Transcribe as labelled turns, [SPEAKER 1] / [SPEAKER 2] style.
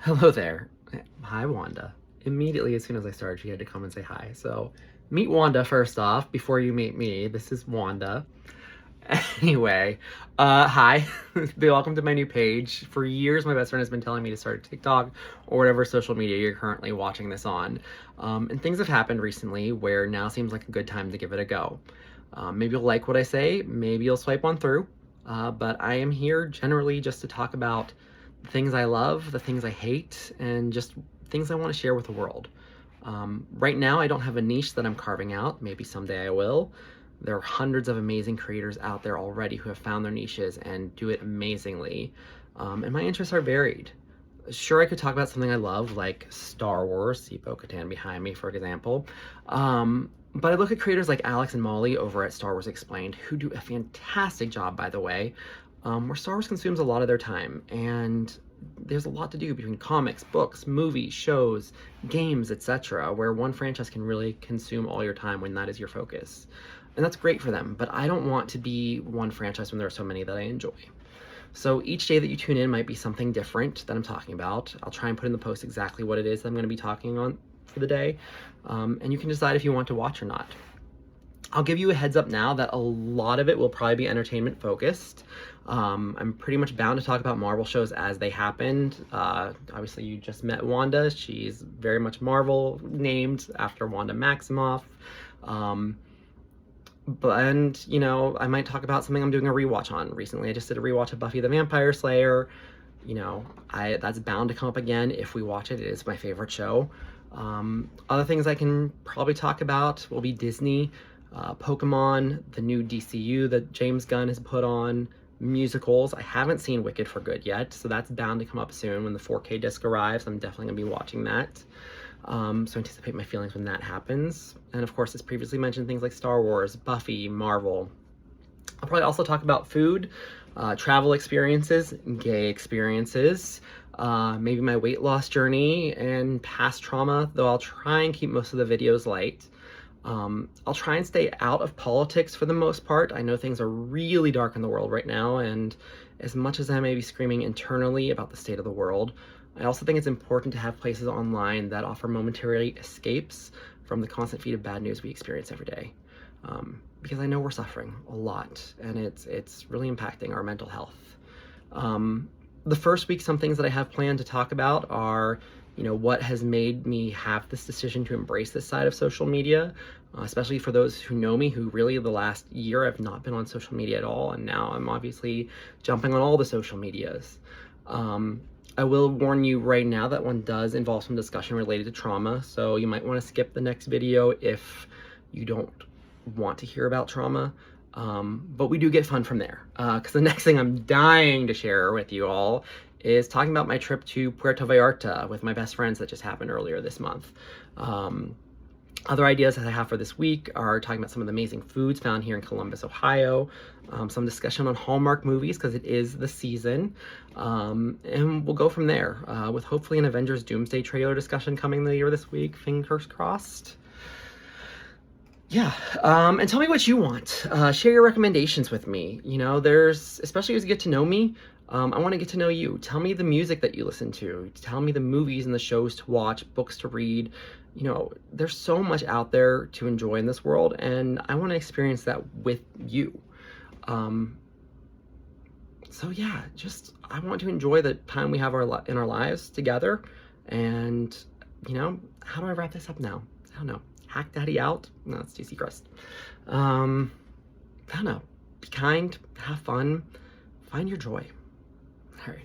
[SPEAKER 1] Hello there. Hi, Wanda. Immediately, as soon as I started, she had to come and say hi. So, meet Wanda first off before you meet me. This is Wanda. Anyway, hi. Welcome to my new page. For years, my best friend has been telling me to start TikTok or whatever social media you're currently watching this on. And things have happened recently where now seems like a good time to give it a go. Maybe you'll like what I say, maybe you'll swipe on through. But I am here generally just to talk about the things I love, the things I hate, and just things I want to share with the world. Right now, I don't have a niche that I'm carving out. Maybe someday I will. There are hundreds of amazing creators out there already who have found their niches and do it amazingly. And my interests are varied. Sure, I could talk about something I love, like Star Wars, see Bo-Katan behind me, for example. But I look at creators like Alex and Molly over at Star Wars Explained, who do a fantastic job, by the way, where Star Wars consumes a lot of their time. And there's a lot to do between comics, books, movies, shows, games, etc., where one franchise can really consume all your time when that is your focus. And that's great for them, but I don't want to be one franchise when there are so many that I enjoy. So each day that you tune in might be something different that I'm talking about. I'll try and put in the post exactly what it is that I'm going to be talking on for the day, and you can decide if you want to watch or not. I'll give you a heads up now that a lot of it will probably be entertainment focused. I'm pretty much bound to talk about Marvel shows as they happened. Obviously, you just met Wanda. She's very much Marvel named after Wanda Maximoff. And you know, I might talk about something I'm doing a rewatch on. Recently, I just did a rewatch of Buffy the Vampire Slayer. You know, that's bound to come up again if we watch it. It is my favorite show. Other things I can probably talk about will be Disney, Pokemon, the new DCU that James Gunn has put on, musicals. I haven't seen Wicked for Good yet, so that's bound to come up soon when the 4K disc arrives. I'm definitely going to be watching that. So anticipate my feelings when that happens. And of course, as previously mentioned, things like Star Wars, Buffy, Marvel. I'll probably also talk about food, travel experiences, gay experiences, maybe my weight loss journey and past trauma, though I'll try and keep most of the videos light. I'll try and stay out of politics for the most part. I know things are really dark in the world right now, and as much as I may be screaming internally about the state of the world, I also think it's important to have places online that offer momentary escapes from the constant feed of bad news we experience every day. Because I know we're suffering a lot, and it's really impacting our mental health. The first week, some things that I have planned to talk about are, you know, what has made me have this decision to embrace this side of social media, especially for those who know me, who really the last year I've not been on social media at all, and now I'm obviously jumping on all the social medias. I will warn you right now that one does involve some discussion related to trauma, so you might want to skip the next video if you don't want to hear about trauma. But we do get fun from there, because the next thing I'm dying to share with you all is talking about my trip to Puerto Vallarta with my best friends that just happened earlier this month. Other ideas that I have for this week are talking about some of the amazing foods found here in Columbus, Ohio, some discussion on Hallmark movies because it is the season, and we'll go from there with hopefully an Avengers Doomsday trailer discussion coming later this week, fingers crossed. Yeah, and tell me what you want. Share your recommendations with me. You know, especially as you get to know me, I want to get to know you. Tell me the music that you listen to. Tell me the movies and the shows to watch, books to read. You know, there's so much out there to enjoy in this world, and I want to experience that with you. So yeah, I want to enjoy the time we have in our lives together. And, you know, how do I wrap this up now? I don't know. Hack Daddy out? No, it's TC Crest. I don't know. Be kind, have fun, find your joy. All right.